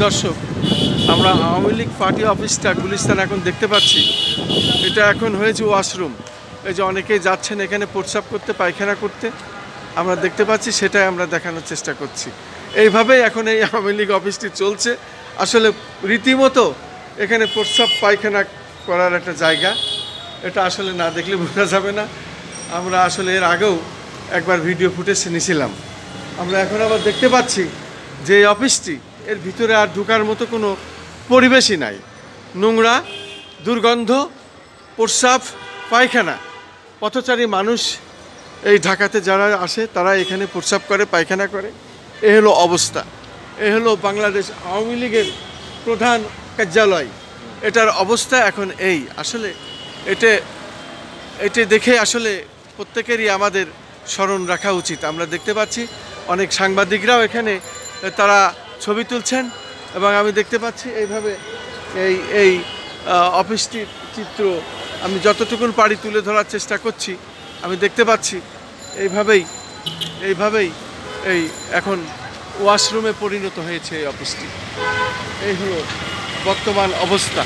দর্শক, আমরা আওয়ামী লীগ পার্টি অফিসটা গুলিস্তান এখন দেখতে পাচ্ছি। এটা এখন হয়েছে ওয়াশরুম। এই যে অনেকেই যাচ্ছেন এখানে প্রস্রাব করতে, পায়খানা করতে, আমরা দেখতে পাচ্ছি, সেটাই আমরা দেখানোর চেষ্টা করছি। এইভাবেই এখন এই আওয়ামী লীগ অফিসটি চলছে। আসলে রীতিমতো এখানে প্রস্রাব পায়খানা করার একটা জায়গা। এটা আসলে না দেখলে বোঝা যাবে না। আমরা আসলে এর আগেও একবার ভিডিও ফুটেজ নিয়েছিলাম। আমরা এখন আবার দেখতে পাচ্ছি যে এই অফিসটি, এর ভিতরে আর ঢোকার মতো কোনো পরিবেশই নাই। নোংরা, দুর্গন্ধ, প্রস্রাব, পায়খানা। পথচারী মানুষ এই ঢাকাতে যারা আসে তারা এখানে প্রস্রাব করে, পায়খানা করে। এ হলো অবস্থা। এ হলো বাংলাদেশ আওয়ামী লীগের প্রধান কার্যালয়। এটার অবস্থা এখন এই। আসলে এটা দেখে আসলে প্রত্যেকেরই আমাদের স্মরণ রাখা উচিত। আমরা দেখতে পাচ্ছি অনেক সাংবাদিকরাও এখানে তারা ছবি তুলছেন, এবং আমি দেখতে পাচ্ছি এইভাবে এই অফিসটির চিত্র আমি যতটুকুন পারি তুলে ধরার চেষ্টা করছি। আমি দেখতে পাচ্ছি এইভাবেই এই এখন ওয়াশরুমে পরিণত হয়েছে এই অফিসটি। এই হলো বর্তমান অবস্থা।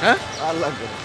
হ্যাঁ, আর লাগবে না।